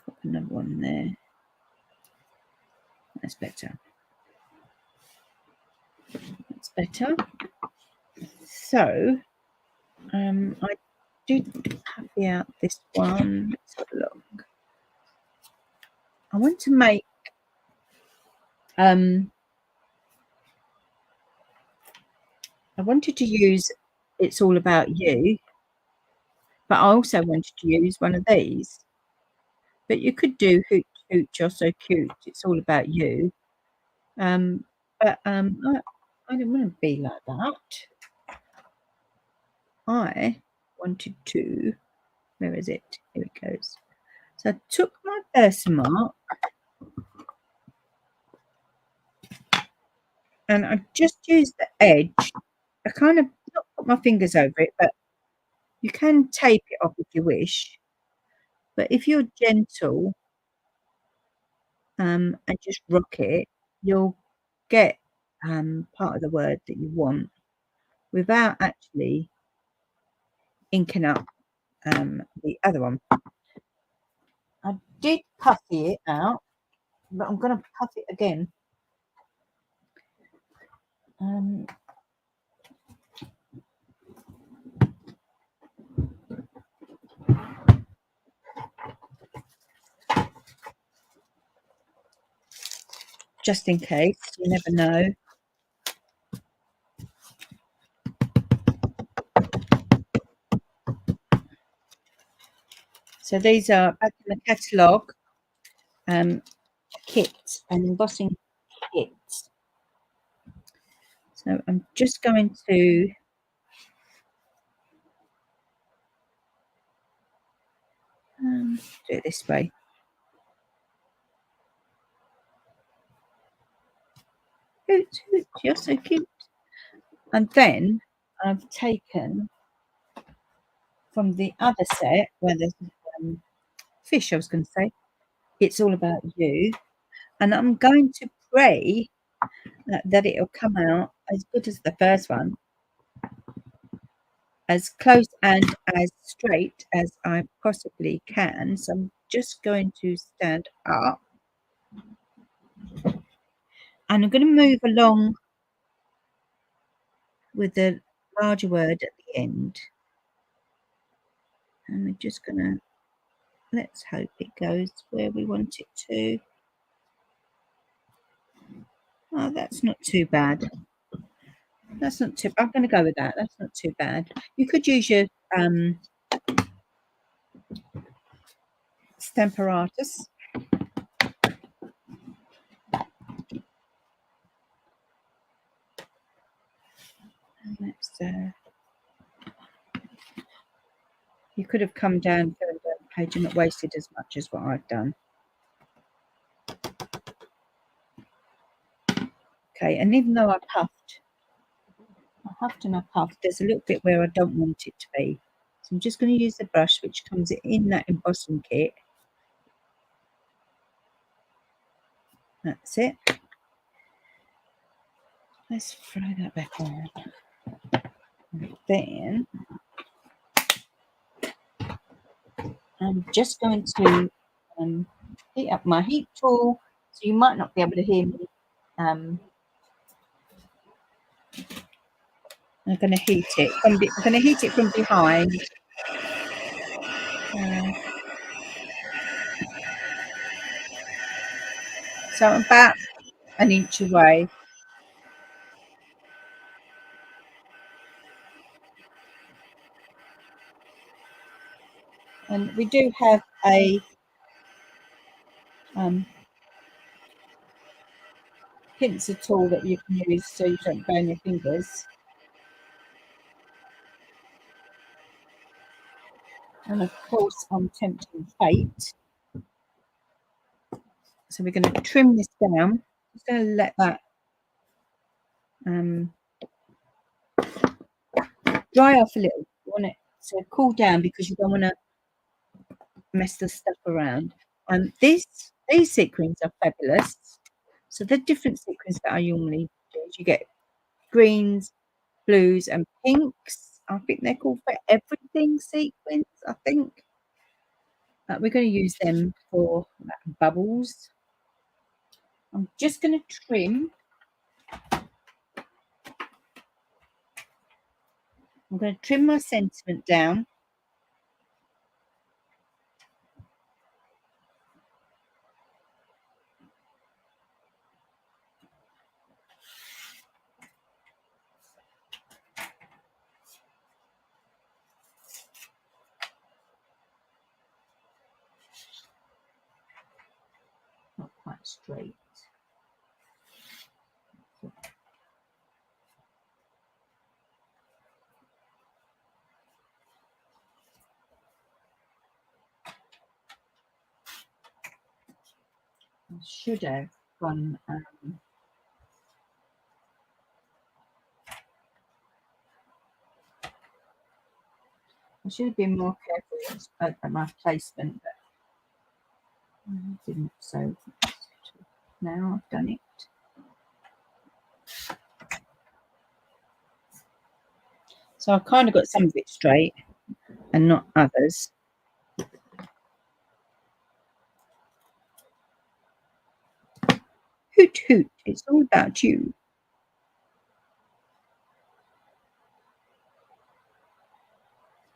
S1: Put another one there. That's better. That's better. So I did copy out this one. Let's have a look. I want to make I wanted to use It's All About You, but I also wanted to use one of these. But you could do Hoot Hoot, You're So Cute, It's All About You. But I didn't want to be like that. I wanted to, where is it? Here it goes. So I took my Versamark and I just used the edge. I kind of not put my fingers over it, but you can tape it off if you wish. But if you're gentle and just rock it, you'll get part of the word that you want without actually inking up the other one. I did puffy it out, but I'm going to puff it again. Just in case, you never know. So these are back in the catalogue kits and embossing kits. So I'm just going to do it this way. Hoot, hoot, you're so cute. And then I've taken from the other set where there's fish, I was going to say, It's All About You. And I'm going to pray that it'll come out as good as the first one, as close and as straight as I possibly can. So I'm just going to stand up and I'm going to move along with the larger word at the end. And we're just going to, let's hope it goes where we want it to. Oh, that's not too bad. That's not too, I'm going to go with that. That's not too bad. You could use your Stamparatus. Let's, you could have come down the page and not wasted as much as what I've done. Okay, and even though I huffed and I puffed, there's a little bit where I don't want it to be. So I'm just going to use the brush which comes in that embossing kit. That's it. Let's throw that back on. And then I'm just going to heat up my heat tool, so you might not be able to hear me I'm going to heat it. I'm going to heat it from behind. So I'm about an inch away. And we do have a pincer tool that you can use so you don't burn your fingers. And of course, I'm tempting fate. So we're going to trim this down. Just going to let that dry off a little. You want it to cool down because you don't want to mess the stuff around. These sequins are fabulous. So the different sequins that I normally do is you get greens, blues, and pinks. I think they're called for everything sequins. I think we're going to use them for bubbles. I'm just going to trim. I'm going to trim my sentiment down. Not quite straight. I should have gone. I should have been more careful at my placement, but I didn't. So now I've done it. So I've kind of got some of it straight and not others. Hoot hoot, it's all about you.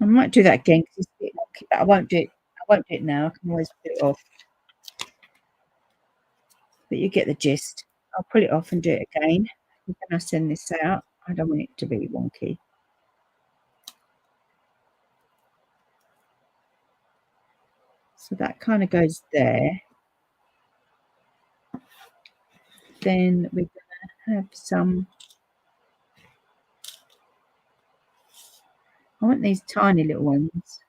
S1: I might do that again because it's a bit lucky, but I won't do it. I won't do it now. I can always put it off. But you get the gist. I'll pull it off and do it again. When I send this out, I don't want it to be wonky. So that kind of goes there. Then we're going to have some. I want these tiny little ones.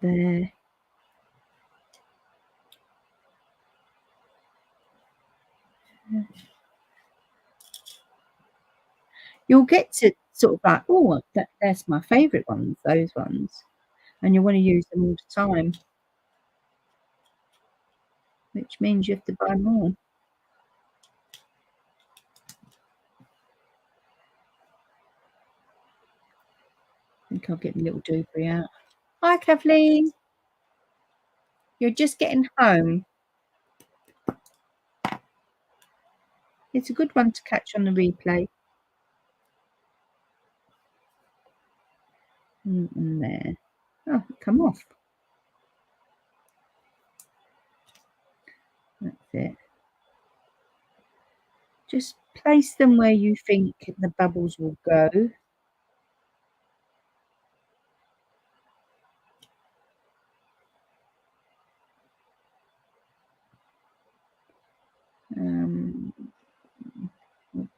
S1: There. You'll get to sort of like, oh, that's my favourite ones, those ones. And you want to use them all the time, which means you have to buy more. I think I'll get my little doobry out. Hi, Kathleen. You're just getting home. It's a good one to catch on the replay. And there. Oh, come off. That's it. Just place them where you think the bubbles will go.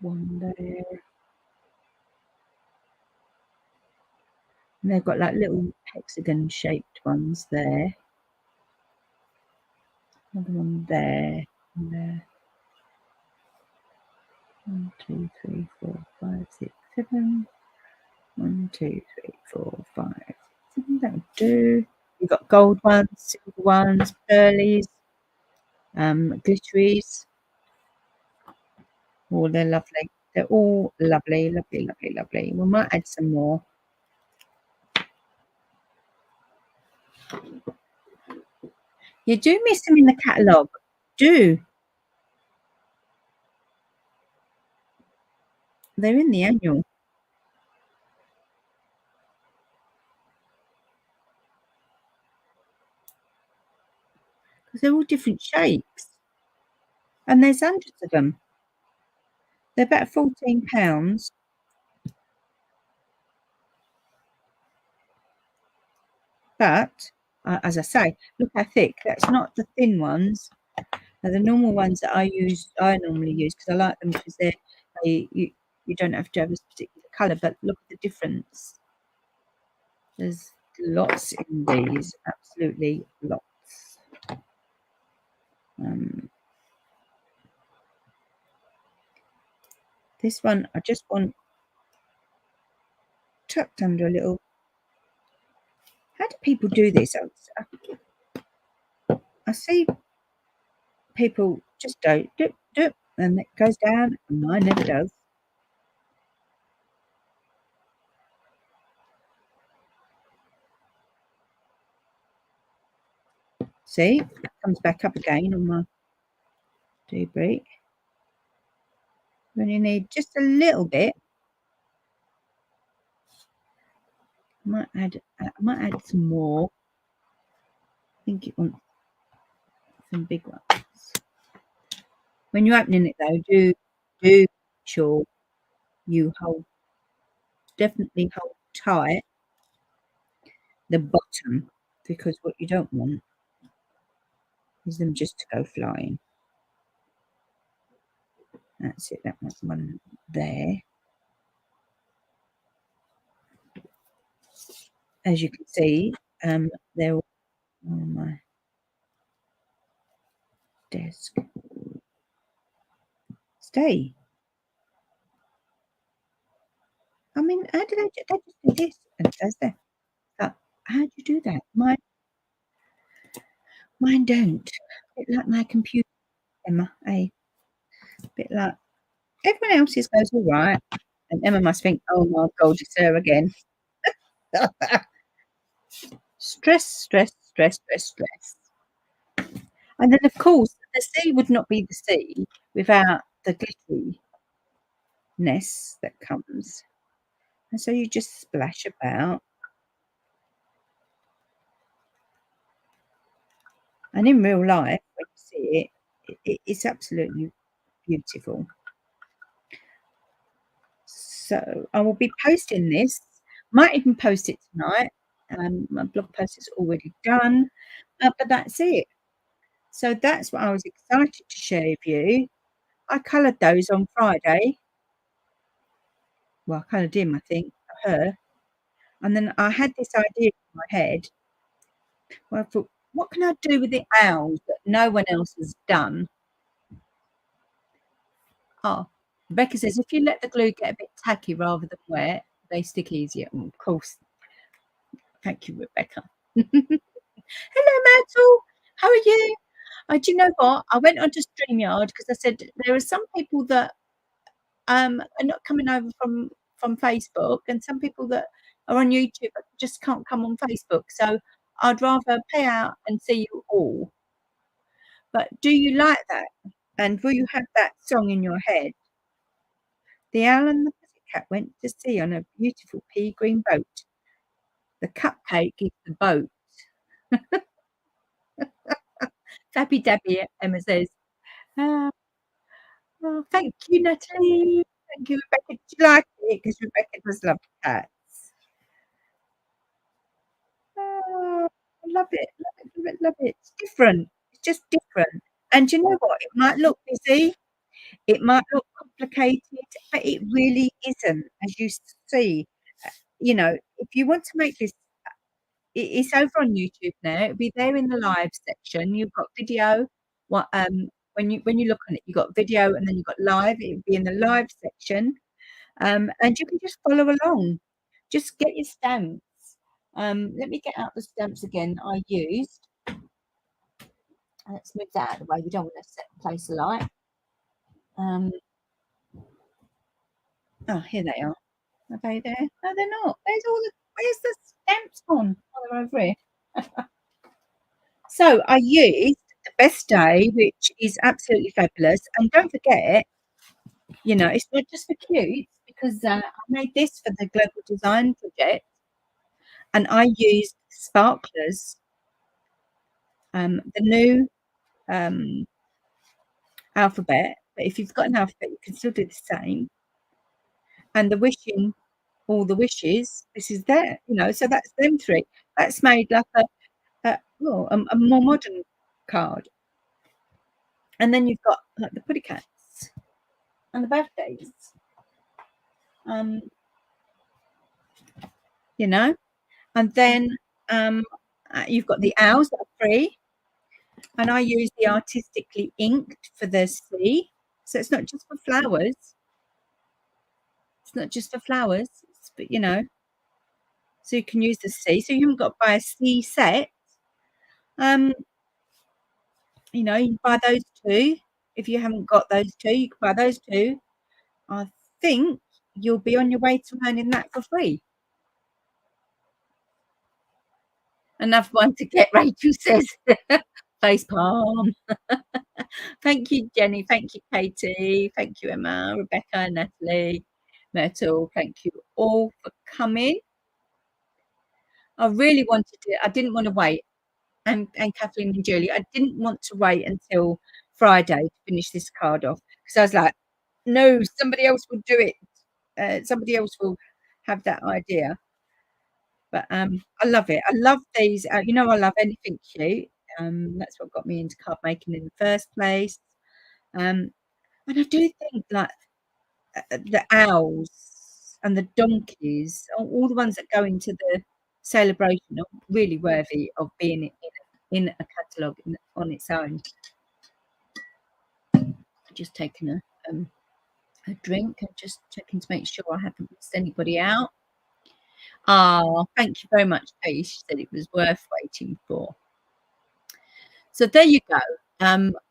S1: One there. And they've got like little hexagon shaped ones there. Another one there. And there. 1, 2, 3, 4, 5, 6, 7. 1, 2, 3, 4, 5, 6, 7. That'll do. You've got gold ones, silver ones, pearlies, glitteries. Oh, they're lovely. They're all lovely, lovely, lovely, lovely. We might add some more. You do miss them in the catalogue. Do. They're in the annual. Because they're all different shapes. And there's hundreds of them. They're about £14. But, as I say, look how thick. That's not the thin ones. Now, the normal ones that I normally use, because I like them because you don't have to have a particular colour, but look at the difference. There's lots in these, absolutely lots. This one I just want tucked under a little. How do people do this? I see people just don't do, and it goes down, and mine never does. See, it comes back up again on my debris. When you need just a little bit, I might add some more. I think it wants some big ones. When you're opening it though, do make sure you definitely hold tight the bottom, because what you don't want is them just to go flying. That's it. That was one there. As you can see, they're all on my desk. Stay. I mean, how do they just do this and it does that? How do you do that? Mine don't. A bit like my computer, Emma. A bit like everyone else's goes all right, and Emma must think, "Oh my God, it's her again." Stress. And then, of course, the sea would not be the sea without the glitteriness that comes. And so you just splash about. And in real life, when you see it's absolutely beautiful. So I will be posting this. Might even post it tonight. My blog post is already done. But that's it. So that's what I was excited to share with you. I coloured those on Friday. Well, I coloured him, I think, for her. And then I had this idea in my head. Well, I thought, what can I do with the owls that no one else has done? Oh, Rebecca says, if you let the glue get a bit tacky rather than wet, they stick easier. Of course. Thank you, Rebecca. Hello, Myrtle. How are you? Do you know what? I went onto StreamYard because I said there are some people that are not coming over from Facebook, and some people that are on YouTube but just can't come on Facebook. So I'd rather pay out and see you all. But do you like that? And will you have that song in your head? The owl and the pussycat went to sea on a beautiful pea green boat. The cupcake is the boat. Dabby dabby, Emma says. Oh, thank you, Natalie. Thank you, Rebecca. Did you like it? Because Rebecca does love cats. Oh, I love it. Love it. It's different. It's just different. And you know what? It might look busy. It might look complicated, but it really isn't, as you see. You know, if you want to make this, it's over on YouTube now. It'll be there in the live section. You've got video. What when you look on it, you've got video, and then you've got live. It'll be in the live section, and you can just follow along. Just get your stamps. Let me get out the stamps again that I used. Let's move that out of the way. We don't want to set the place alight. Oh, here they are. Are they there? No, they're not. Where's the stamps gone? Oh, they're over here. So I used the Best Day, which is absolutely fabulous. And don't forget, you know, it's not just for cute, because I made this for the Global Design Project, and I used sparklers, the new alphabet, but if you've got an alphabet, you can still do the same. And the wishing, all the wishes, this is there, you know, so that's them three. That's made like a more modern card. And then you've got like the putty cats and the birthdays. You know, and then you've got the owls that are free, and I use the artistically inked for the sea, so it's not just for flowers. It's not just for flowers, but you know, so you can use the sea. So you haven't got to buy a sea set. You know, you can buy those two. If you haven't got those two, you can buy those two. I think you'll be on your way to earning that for free. Another one to get, Rachel says. Face palm. Thank you, Jenny. Thank you, Katie. Thank you, Emma, Rebecca, Natalie, Myrtle. Thank you all for coming. I really wanted to, I didn't want to wait. And Kathleen and Julie, I didn't want to wait until Friday to finish this card off, because I was like, no, somebody else will do it. Somebody else will have that idea. But I love it. I love these. You know, I love anything cute. That's what got me into card making in the first place. And I do think like the owls and the donkeys, all the ones that go into the celebration, are really worthy of being in a catalogue on its own. Just taking a drink and just checking to make sure I haven't missed anybody out. Oh, thank you very much, Kate. She said it was worth waiting for. So there you go.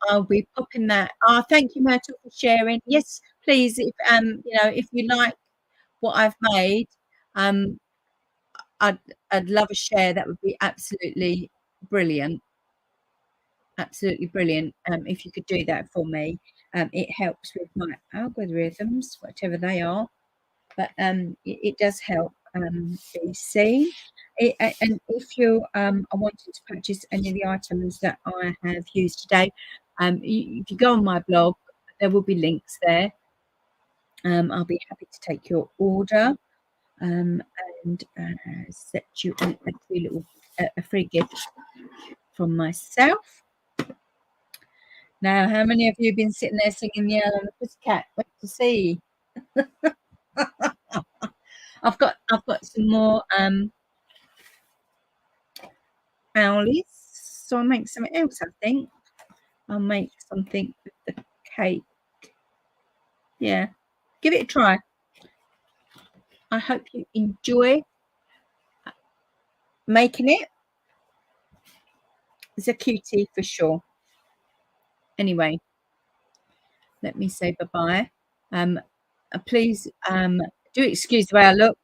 S1: I'll be popping that. Oh, thank you, Myrtle, for sharing. Yes, please. If you know, if you like what I've made, I'd love a share. That would be absolutely brilliant. Absolutely brilliant. If you could do that for me, it helps with my algorithms, whatever they are. But it does help be seen. And if you are wanting to purchase any of the items that I have used today, if you go on my blog, there will be links there. I'll be happy to take your order and set you a free gift from myself. Now, how many of you have been sitting there singing the Owl and the Pussycat? Wait to see. I've got some more owlies, so I'll make something else. I think I'll make something with the cake. Yeah, give it a try. I hope you enjoy making it. It's a cutie for sure. Anyway, let me say bye-bye. Please do excuse the way I look.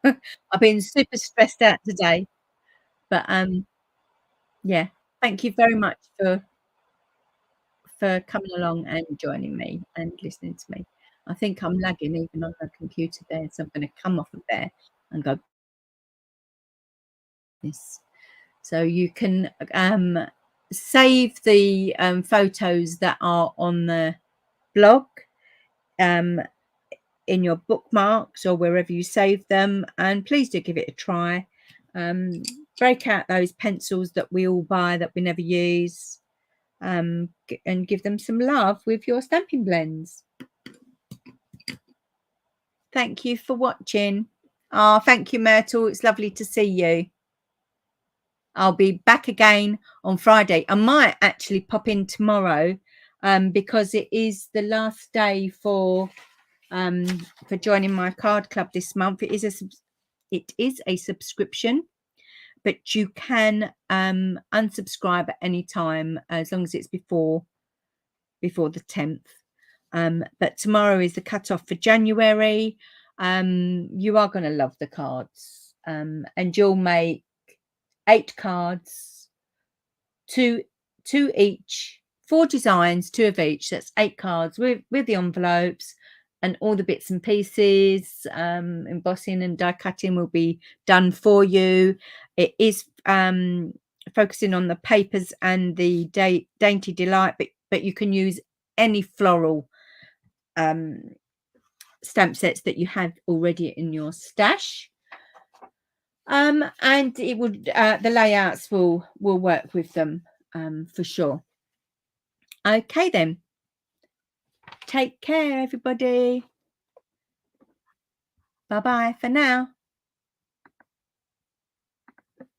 S1: I've been super stressed out today, but yeah, thank you very much for coming along and joining me and listening to me. I think I'm lagging even on the computer there, so I'm going to come off of there and go this. So you can save the photos that are on the blog in your bookmarks or wherever you save them, and please do give it a try. Break out those pencils that we all buy that we never use, and give them some love with your stamping blends. Thank you for watching. Oh, thank you, Myrtle. It's lovely to see you. I'll be back again on Friday. I might actually pop in tomorrow because it is the last day for joining my card club this month. It is a subscription, but you can unsubscribe at any time as long as it's before the 10th. But tomorrow is the cutoff for January. You are going to love the cards, and you'll make 8 cards, two each, 4 designs, 2 of each. That's 8 cards with the envelopes, and all the bits and pieces, embossing and die cutting will be done for you. It is focusing on the papers and the Dainty Delight, but you can use any floral stamp sets that you have already in your stash. And it would the layouts will work with them for sure. Okay then. Take care, everybody. Bye bye for now.